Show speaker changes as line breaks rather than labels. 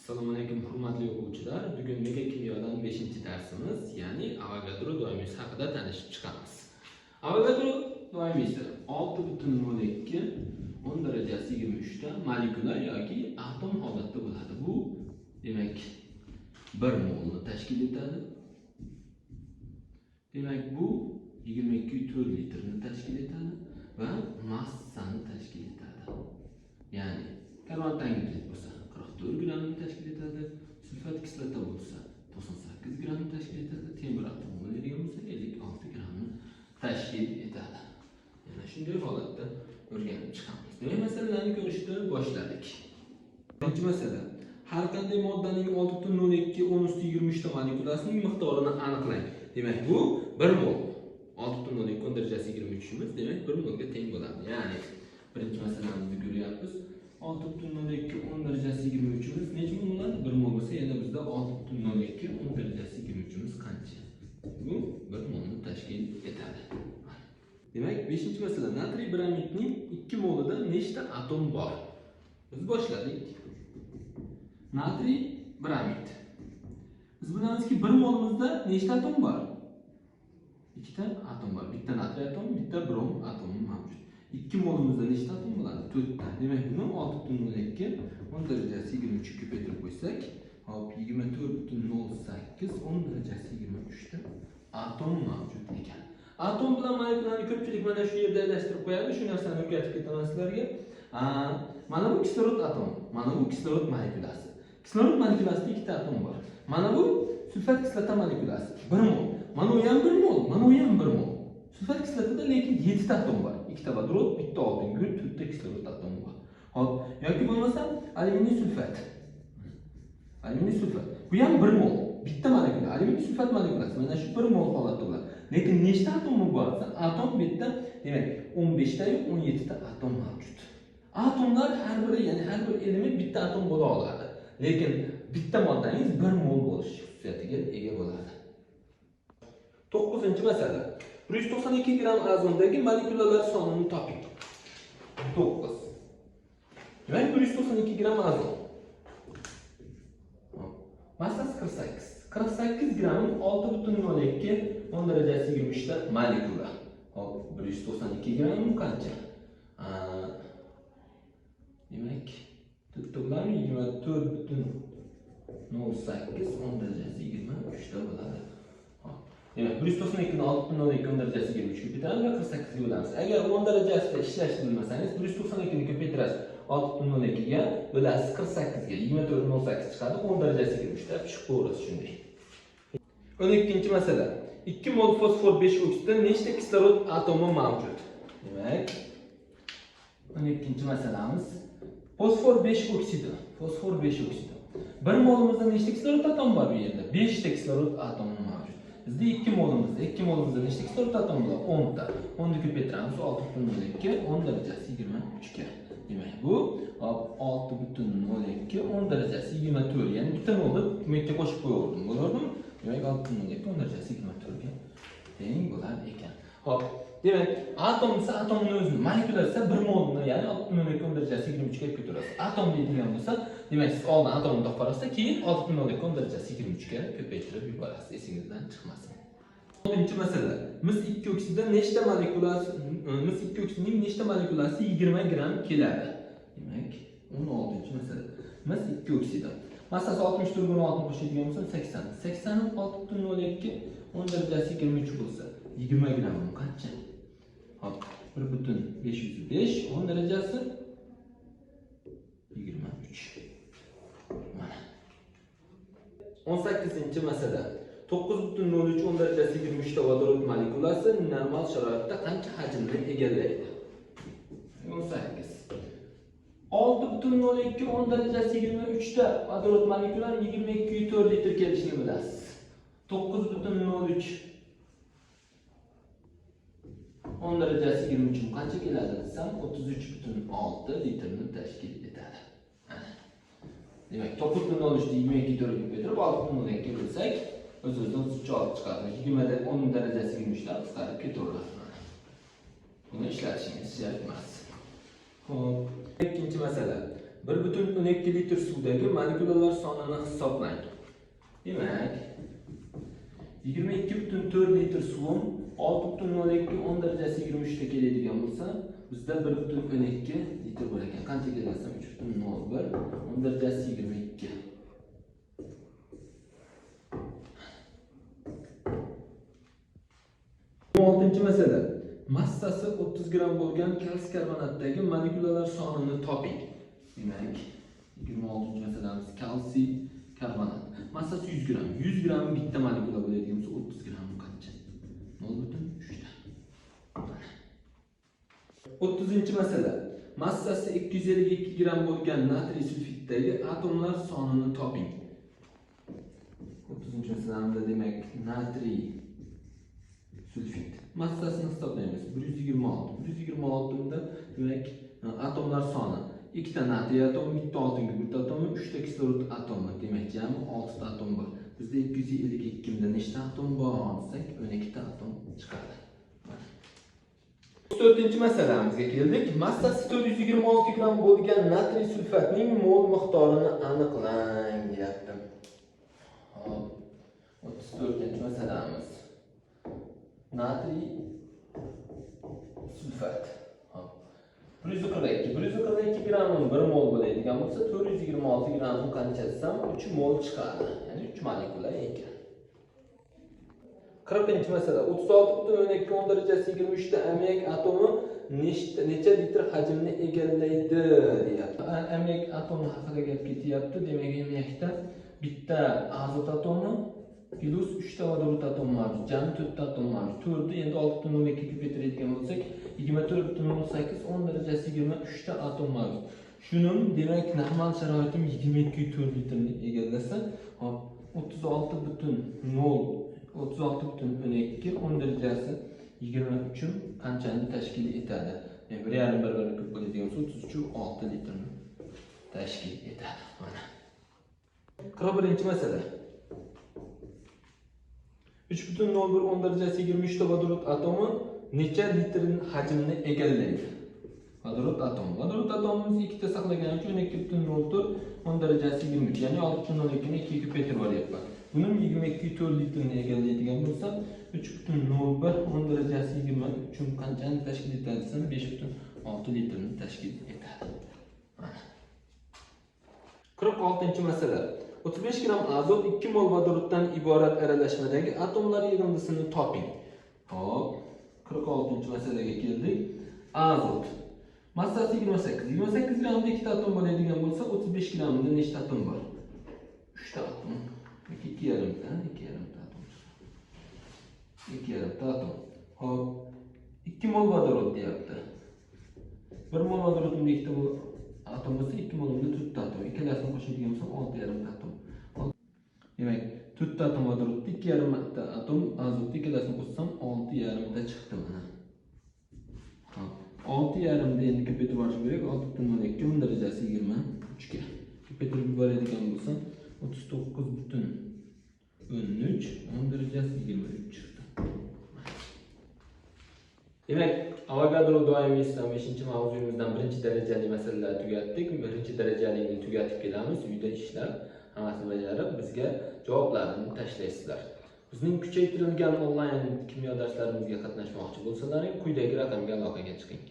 Assalomu alaykum hurmatli o'quvchilar. Bugun mega kimyodan 5-darsimiz, ya'ni Avogadro doimiysi haqida tanishib chiqamiz. Avogadro doimiysi 6,02 10 darajasi 23 ta molekular yoki atom holatda bo'ladi. Bu demak 1 molni tashkil etadi. Demak bu 22,4 litrni tashkil etadi va massani tashkil etadi. Ya'ni karbon tangidrid bo'lsa 44 grammni tashkil etadi, sulfat kislota bo'lsa 98 grammni tashkil etadi, temir atomi bo'ladigan bo'lsa 56 grammni tashkil etadi. Yana shunday holatda o'rganib chiqamiz. Demak, masalalarni ko'rishni boshladik. Birinchi masala: har qanday moddaning 6,02 10⁻23 ta molekulasining miqdorini aniqlang. Demak, bu 1 mol. 6,02 darajasi 23 imiz, demak 1 molga teng bo'ladi. Ya'ni birinchi masalamizni ko'ryapmiz. 6,02 10 darajasi 23 imiz necha mol bo'ladi? 1 mol bo'lsa, yana bizda 6,02 10 darajasi 23 imiz qancha? Bu 1 molni tashkil etadi. Demak, 5-masala: natriy bramidning 2 molida nechta atom bor? Biz boshladik. Natriy bramid. Biz bilamizki 1 molimizda nechta atom bor? 2 ta atom bor. Bitta natriy atomi, bitta brom atomi mavjud. 2 molimizda nechta atom bo'ladi? 4 ta. Demak, buni 6,02 10 darajasi 23 ga ko'paytirib qo'ysak, hop 24,08 10 darajasi 23 ta atom mavjud ekan. Atom bilan molekularni ko'pchilik mana shu yerda adashtirib qo'yadi. Shu narsani o'rgatib ketaman sizlarga. Mana bu kislorod atomi, mana bu kislorod molekulasi. Kislorod molekulasida 2 ta atom bor. Mana bu sulfat kislota molekulasi 1 mol. Mana u ham 1 mol, mana u ham 1 mol. Sulfat kislotada lekin 7 ta atom bor. 2 ta vodorod, bitta oltin gul, 4 ta kislorod atomi bor. Hop, yoki bo'lmasa alyuminiy sulfat. Alyuminiy sulfat. Bu ham 1 mol. Bitta molekula, alyuminiy sulfat molekulasi. Mana shu 1 mol holatda bo'ladi. Lekin nechta atomi bor? Atom bitta, demak 15 ta yo 17 ta atom mavjud. Atomlar har biri, ya'ni har bir element bitta atom bo'la oladi. Lekin bitta moddangiz 1 mol bo'lish xususiyatiga ega bo'ladi. 9-masala: 192 gram azondagi molekulalar sonini toping. 9. Demak, 192 gram azon. Massasi 48. 48 gramm 6,02 10 darajasi 23 ta molekula. Hop, 192 gramm qancha? Demak, to'plam 24,08 10 darajasi 23 ta bo'ladi. Demak, 192 ni 6,02 10 darajasi 23 ga ko'paytiramiz va 48 ga bo'lamiz. Agar 10 darajasida ishlashni bilmasangiz, 192 ni ko'paytirasiz 6,02 ga, bo'lasiz 48 ga, 24,08 chiqadi, 10 darajasi 23 ta pishib qo'yasiz shunday. 12-masala: 2 mol fosfor 5 oksida nechta kislorod atomi mavjud? Demak, 12-masalamiz fosfor 5 oksidi. Fosfor 5 oksidi. 1 molimizda nechta kislorod atomi bor bu yerda? 5 ta kislorod atomi mavjud. Bizda 2 molimizda nechta kislorod atomi bor? 10 ta. 10 ni ko'paytiramiz 6,02 10 darajasi 23 ga. Demak, bu 6,02 10 darajasi 24, ya'ni bitta molni ko'makka qo'shib qo'yaverdim, bo'lardimi? Demak, 6,02 10 darajasi 24 ga teng bo'lar ekan. Hop, demak, atom esa atomning o'zini, molekula esa 1 molni, ya'ni 6,02 10 darajasi 23 ga ko'tarasiz. Atom deydigan bo'lsa, demak, siz oldin atomni topib olasiz, keyin 6,02 10 darajasi 23 ga ko'paytirib yuborasiz, esingizdan chiqmasin. 10-masala: mis 2 oksida nechta molekulasi, mis 2 oksidining nechta molekulasi 20 gram keladi? Demak, 16-masala: mis 2 oksida massasi 64 ga 6 qo'shadigan bo'lsa 80. 80 ni 6,02 10 darajasi 23 bo'lsa 20 gram qancha? Hop, 1,505 10 darajasi 23. Mana. 18-masala: 9,03 10 darajasi 23 ta vodorod molekulasi normal sharoitda qancha hajmni egallaydi? 18. 6,02 10 darajasi 23 ta vodorod molekular 22,4 litr kelishini bilasiz. 9,03 10 darajasi 23 qancha keladi desam 33,6 litrni tashkil etadi. Demak, 9,03 ni 22,4 ga ko'paytirib 6,02 bo'lsak, o'z-o'zidan 36 chiqadi. 20 10 darajasi 23 dan qisqarib ketaveradi. Buni ishlatishingiz shart emas. Xo'p, ikkinchi masala: 1,12 litr suvdagi molekulalar sonini hisoblang. Demak, 22,4 litr suvim 6,02 10 darajasi 23 ta keladigan bo'lsa, bizda 1,12 litr bor ekan. Qancha kelasam 3,01 10 darajasi 22. Oltinchi masala. Massasi 30 gram bo'lgan kalsiy karbonatdagi molekulalar sonini toping. Demak, 26-masalamiz kalsiy karbonat. Massasi 100 gram. 100 gram bitta molekula bo'ladigan bo'lsa 30 gram qancha? 0,3 ta. 30-masala. Massasi 252 gram bo'lgan natriy sulfitdagi atomlar sonini toping. 30-masalamizda demak natriy sulfit. Massasini hisoblaymiz. 126. 126 da demak atomlar soni. 2 ta natriy atomi, bitta oltin gugurt atomi, 3 ta kislorod atomi. Demak, jami 6 ta atom bor. Bizda 252 da nechta atom bor desak, 12 ta atom chiqadi. 34-masalamizga keldik. Massasi 426 gram bo'lgan natriy sulfatning mol miqdorini aniqlang deyapti. Hop. 34-masalamiz. Natriy sulfat. 142 gramning 1 mol bo'ladigan bo'lsa, 426 gramni qancha desam 3 mol chiqadi. Ya'ni 3 molekula ekan. 40-masala. 36,12 10 darajasi 23 ta ammoniak atomi necha litr hajmni egallaydi deyapti. Ammoniak atomi haqida gap ketyapti. Demak, ammoniakda bitta azot atomi plus 3 ta vodorod atomi mavjud. Jami 4 ta atom mavjud. 4 ni endi 6,2 ga ko'paytiradigan bo'lsak, 24,08 10 darajasi 23 ta atom mavjud. Shuning demak normal sharoitim 22,4 litrni egallasa, hop 36,12 10 darajasi 23 qanchani tashkil etadi? Yani 1,5 barobar ko'p bo'ladigan bo'lsa 33,6 litrni tashkil etadi. Mana. 41-masala. 3,01 10 darajasi 23 ta vodorod atomi necha litr hajmni egallaydi? Vodorod atomimiz ikkita saqlagan uchun 2,04 10 darajasi 23, ya'ni 6,02 ni 2 ga ko'paytirib olyapman. Buning 22,4 litrni egallaydigan bo'lsa, 3,01 10 darajasi 23 qanchani tashkil etadi desam, 5,6 litrni tashkil etadi. 46-masala. 35 gram azot 2 mol vodoroddan iborat aralashmadagi atomlar yig'indisini toping. Hop, 46-masalaga keldik. Azot. Massasi 28. 28 gramda 2 ta atom bo'ladigan bo'lsa, 35 gramda nechta atom bor? 3 ta atom. 2,5 ta atom. 2,5 ta atom. Hop, 2 mol vodorod deyapti. 1 mol vodorodda 2 ta atom bo'lsa, 2 molda 4 ta atom. Ikkalasini qo'shadigan bo'lsa 6,5 ta atom. Demak, 4 ta atom vodorodda 2,5 ta atom, azotda ikkalasini qo'shsam 6,5 ta chiqdi mana. 6,5 ni endi ko'paytirib olish kerak. 6,2 10 darajasi 23 ga. Ko'paytirib yuboradigan bo'lsam 39,13 10 darajasi 23 chiqdi. Demak, Avogadro doimiy sistem 5-mavzuyimizdan 1-darajali masalalarni tugatdik. 1-darajalikni tugatib kelamiz. Uyda ishlab, hammasini bajarib, bizga javoblarni tashlaysizlar. Bizning kuchaytirilgan onlayn kimyo darslarimizga qatnashmoqchi bo'lsalaring, quyidagi raqamga aloqaga chiqing.